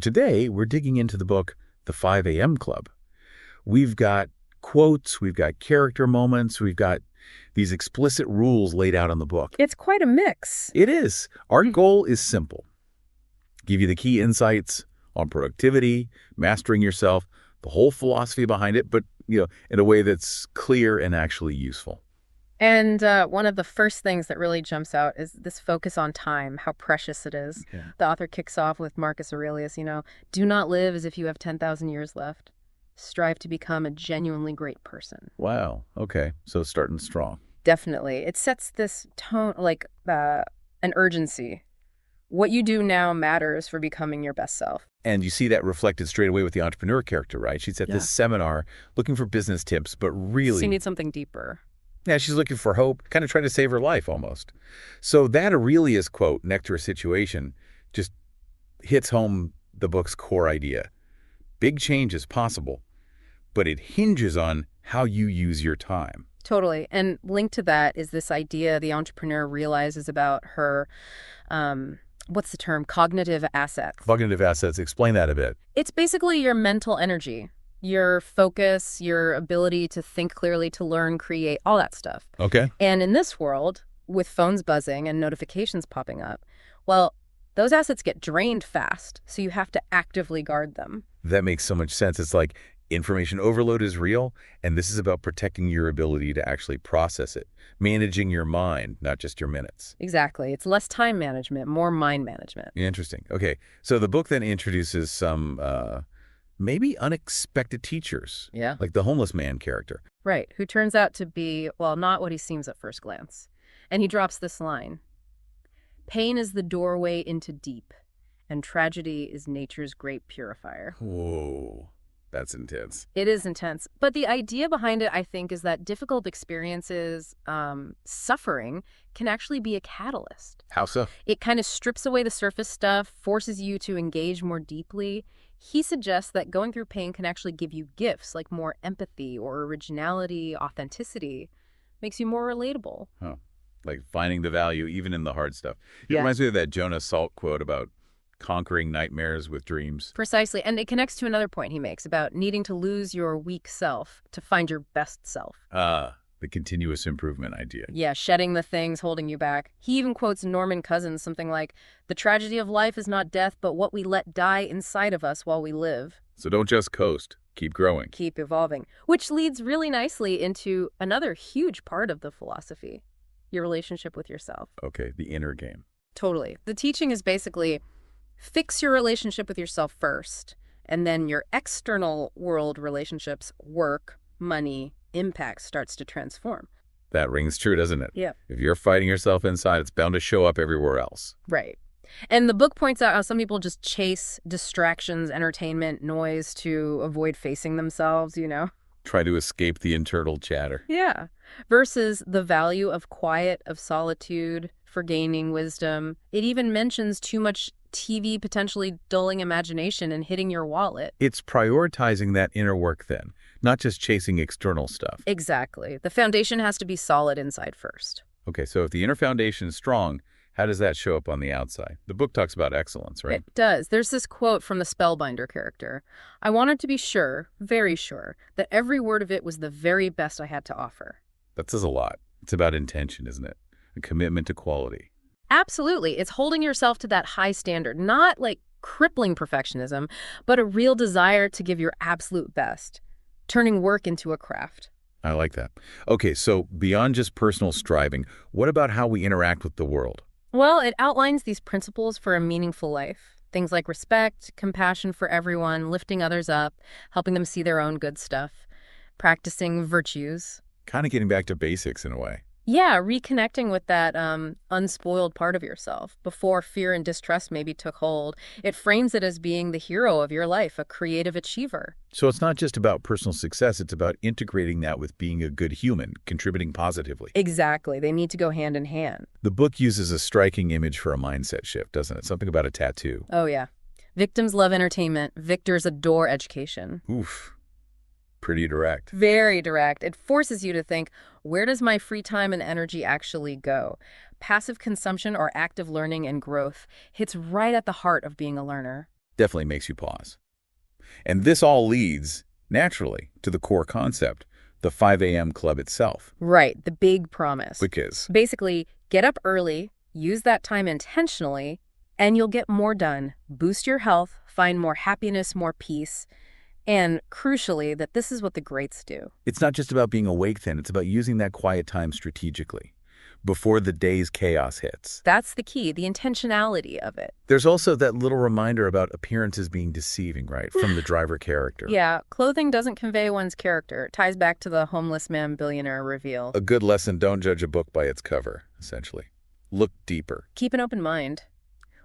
today, we're digging into the book, The 5 a.m. Club. We've got quotes, we've got character moments, we've got these explicit rules laid out in the book. It's quite a mix. It is. Our goal is simple. Give you the key insights on productivity, mastering yourself, the whole philosophy behind it, but, in a way that's clear and actually useful. And one of the first things that really jumps out is this focus on time, how precious it is. Yeah. The author kicks off with Marcus Aurelius, do not live as if you have 10,000 years left. Strive to become a genuinely great person. Wow. Okay. So starting strong. Definitely. It sets this tone, like an urgency. What you do now matters for becoming your best self. And you see that reflected straight away with the entrepreneur character, right? She's at this seminar looking for business tips, but really... She needs something deeper. Yeah, she's looking for hope, kind of trying to save her life almost. So that Aurelius quote, next to her situation, just hits home the book's core idea. Big change is possible, but it hinges on how you use your time. Totally. And linked to that is this idea the entrepreneur realizes about her, what's the term? Cognitive assets. Cognitive assets. Explain that a bit. It's basically your mental energy, your focus, your ability to think clearly, to learn, create, all that stuff. Okay. And in this world, with phones buzzing and notifications popping up, well, those assets get drained fast, so you have to actively guard them. That makes so much sense. It's like information overload is real, and this is about protecting your ability to actually process it, managing your mind, not just your minutes. Exactly. It's less time management, more mind management. Interesting. Okay. So the book then introduces some maybe unexpected teachers. Yeah. Like the homeless man character. Right. Who turns out to be, well, not what he seems at first glance. And he drops this line. Pain is the doorway into deep, and tragedy is nature's great purifier. Whoa. That's intense. It is intense. But the idea behind it, I think, is that difficult experiences, suffering, can actually be a catalyst. How so? It kind of strips away the surface stuff, forces you to engage more deeply. He suggests that going through pain can actually give you gifts like more empathy or originality, authenticity, makes you more relatable. Oh, like finding the value even in the hard stuff. It reminds me of that Jonas Salk quote about conquering nightmares with dreams. Precisely. And it connects to another point he makes about needing to lose your weak self to find your best self. The continuous improvement idea. Yeah, shedding the things holding you back. He even quotes Norman Cousins, something like, "The tragedy of life is not death, but what we let die inside of us while we live." So don't just coast. Keep growing. Keep evolving. Which leads really nicely into another huge part of the philosophy, your relationship with yourself. Okay, the inner game. Totally. The teaching is basically fix your relationship with yourself first, and then your external world relationships, work, money, impact starts to transform. That rings true, doesn't it? Yeah. If you're fighting yourself inside, it's bound to show up everywhere else. Right. And the book points out how some people just chase distractions, entertainment, noise to avoid facing themselves, Try to escape the internal chatter. Yeah. Versus the value of quiet, of solitude, for gaining wisdom. It even mentions too much TV potentially dulling imagination and hitting your wallet. It's prioritizing that inner work then, not just chasing external stuff. Exactly. The foundation has to be solid inside first. Okay, so if the inner foundation is strong, how does that show up on the outside? The book talks about excellence, right? It does. There's this quote from the Spellbinder character. I wanted to be sure, very sure, that every word of it was the very best I had to offer. That says a lot. It's about intention, isn't it? A commitment to quality. Absolutely. It's holding yourself to that high standard, not like crippling perfectionism, but a real desire to give your absolute best, turning work into a craft. I like that. Okay, so beyond just personal striving, what about how we interact with the world? Well, it outlines these principles for a meaningful life. Things like respect, compassion for everyone, lifting others up, helping them see their own good stuff, practicing virtues. Kind of getting back to basics in a way. Yeah, reconnecting with that unspoiled part of yourself before fear and distrust maybe took hold. It frames it as being the hero of your life, a creative achiever. So it's not just about personal success, it's about integrating that with being a good human, contributing positively. Exactly. They need to go hand in hand. The book uses a striking image for a mindset shift, doesn't it? Something about a tattoo. Oh, yeah. Victims love entertainment. Victors adore education. Oof. Pretty direct. Very direct. It forces you to think, where does my free time and energy actually go? Passive consumption or active learning and growth hits right at the heart of being a learner. definitely makes you pause. And this all leads, naturally, to the core concept, the 5 a.m. club itself. Right, the big promise. Which is? Basically, get up early, use that time intentionally, and you'll get more done, boost your health, find more happiness, more peace, and crucially, that this is what the greats do. It's not just about being awake then, it's about using that quiet time strategically, before the day's chaos hits. That's the key, the intentionality of it. There's also that little reminder about appearances being deceiving, right, from the driver character. Yeah, clothing doesn't convey one's character. It ties back to the homeless man billionaire reveal. A good lesson, don't judge a book by its cover, essentially. Look deeper. Keep an open mind.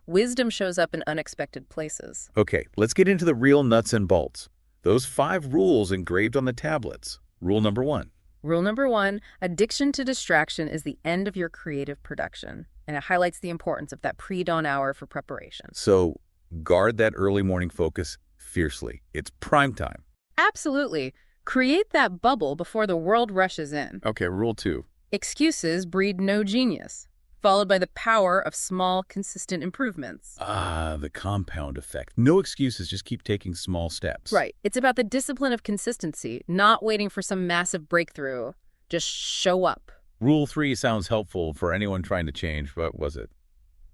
Wisdom shows up in unexpected places. Okay, let's get into the real nuts and bolts. Those 5 rules engraved on the tablets. Rule number 1. Rule number 1, addiction to distraction is the end of your creative production, and it highlights the importance of that pre-dawn hour for preparation. So guard that early morning focus fiercely. It's prime time. Absolutely. Create that bubble before the world rushes in. Okay, rule 2. Excuses breed no genius, followed by the power of small, consistent improvements. Ah, the compound effect. No excuses, just keep taking small steps. Right. It's about the discipline of consistency, not waiting for some massive breakthrough. Just show up. Rule 3 sounds helpful for anyone trying to change, but was it?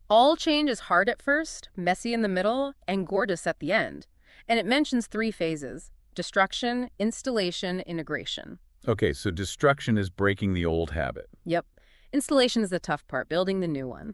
All change is hard at first, messy in the middle, and gorgeous at the end. And it mentions 3 phases: destruction, installation, integration. Okay, so destruction is breaking the old habit. Yep. Installation is the tough part, building the new one.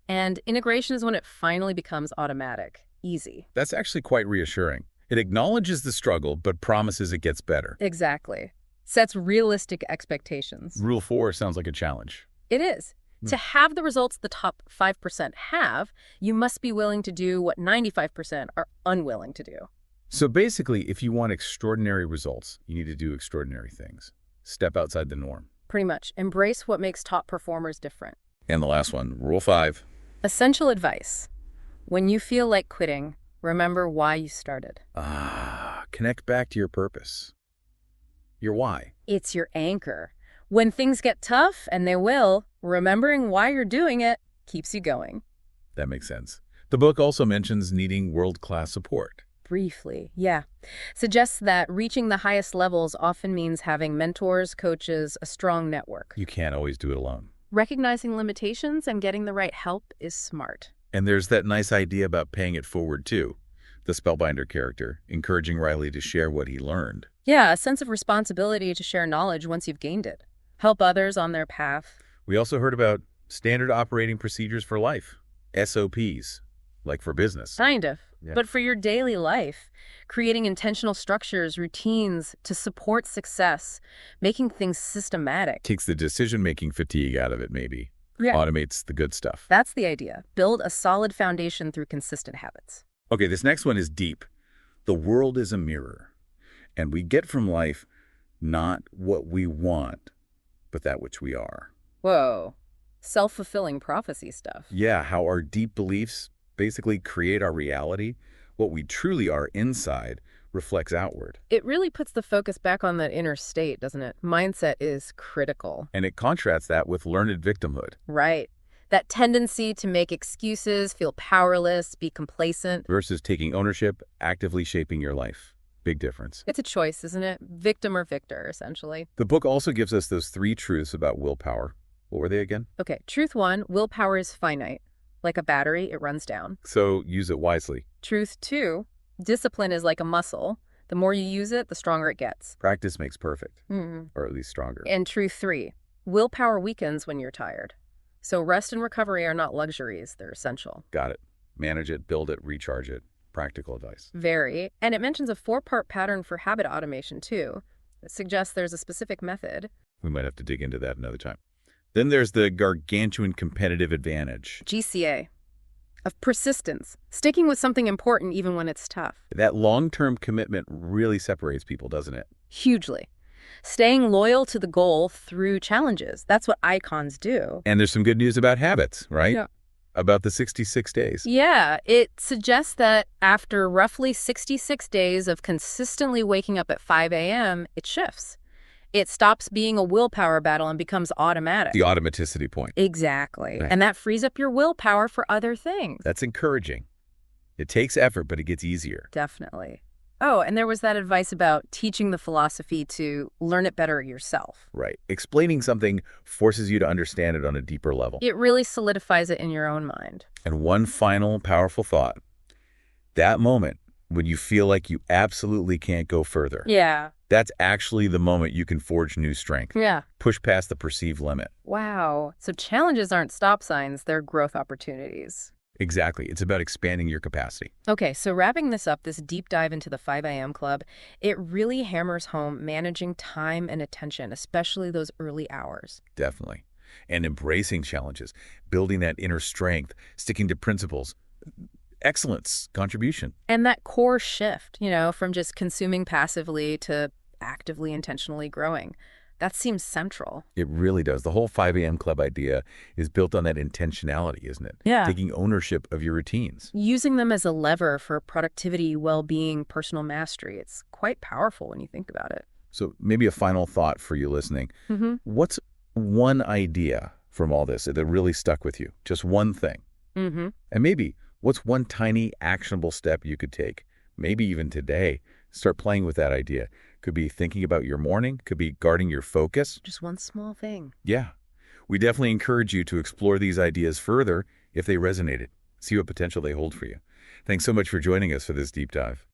And integration is when it finally becomes automatic, easy. That's actually quite reassuring. It acknowledges the struggle, but promises it gets better. Exactly. Sets realistic expectations. Rule 4 sounds like a challenge. It is. To have the results the top 5% have, you must be willing to do what 95% are unwilling to do. So basically, if you want extraordinary results, you need to do extraordinary things. Step outside the norm. Pretty much. Embrace what makes top performers different. And the last one, rule 5. Essential advice. When you feel like quitting, remember why you started. Connect back to your purpose. Your why. It's your anchor. When things get tough, and they will, remembering why you're doing it keeps you going. That makes sense. The book also mentions needing world-class support. Briefly, yeah. Suggests that reaching the highest levels often means having mentors, coaches, a strong network. You can't always do it alone. Recognizing limitations and getting the right help is smart. And there's that nice idea about paying it forward, too. The Spellbinder character, encouraging Riley to share what he learned. Yeah, a sense of responsibility to share knowledge once you've gained it. Help others on their path. We also heard about standard operating procedures for life, SOPs, like for business. Kind of. Yeah. But for your daily life, creating intentional structures, routines to support success, making things systematic. Takes the decision-making fatigue out of it, maybe. Yeah. Automates the good stuff. That's the idea. Build a solid foundation through consistent habits. Okay, this next one is deep. The world is a mirror, and we get from life not what we want, but that which we are. Whoa. Self-fulfilling prophecy stuff. Yeah, how our deep beliefs basically create our reality. What we truly are inside reflects outward. It really puts the focus back on that inner state, doesn't it? Mindset is critical. And it contrasts that with learned victimhood. Right. That tendency to make excuses, feel powerless, be complacent. Versus taking ownership, actively shaping your life. Big difference. It's a choice, isn't it? Victim or victor, essentially. The book also gives us those 3 truths about willpower. What were they again? Okay, truth 1, willpower is finite. Like a battery, it runs down. So use it wisely. Truth 2, discipline is like a muscle. The more you use it, the stronger it gets. Practice makes perfect, Mm-hmm. or at least stronger. And truth 3, willpower weakens when you're tired. So rest and recovery are not luxuries, they're essential. Got it. Manage it, build it, recharge it. Practical advice. Very. And it mentions a 4-part pattern for habit automation, too. It suggests there's a specific method. We might have to dig into that another time. Then there's the gargantuan competitive advantage. GCA. Of persistence. Sticking with something important even when it's tough. That long-term commitment really separates people, doesn't it? Hugely. Staying loyal to the goal through challenges. That's what icons do. And there's some good news about habits, right? Yeah. About the 66 days. Yeah, it suggests that after roughly 66 days of consistently waking up at 5 a.m., it shifts. It stops being a willpower battle and becomes automatic. The automaticity point. Exactly. Right. And that frees up your willpower for other things. That's encouraging. It takes effort, but it gets easier. Definitely. Oh, and there was that advice about teaching the philosophy to learn it better yourself. Right. Explaining something forces you to understand it on a deeper level. It really solidifies it in your own mind. And one final powerful thought. That moment when you feel like you absolutely can't go further. Yeah. That's actually the moment you can forge new strength. Yeah. Push past the perceived limit. Wow. So challenges aren't stop signs, they're growth opportunities. Exactly. It's about expanding your capacity. Okay, so wrapping this up, this deep dive into the 5 a.m. Club, it really hammers home managing time and attention, especially those early hours. Definitely. And embracing challenges, building that inner strength, sticking to principles. Excellence, contribution. And that core shift, from just consuming passively to actively, intentionally growing. That seems central. It really does. The whole 5 a.m. Club idea is built on that intentionality, isn't it? Yeah. Taking ownership of your routines. Using them as a lever for productivity, well-being, personal mastery. It's quite powerful when you think about it. So maybe a final thought for you listening. What's one idea from all this that really stuck with you? Just one thing. And maybe what's one tiny actionable step you could take? Maybe even today. Start playing with that idea. Could be thinking about your morning, could be guarding your focus. Just one small thing. Yeah. We definitely encourage you to explore these ideas further if they resonated. See what potential they hold for you. Thanks so much for joining us for this deep dive.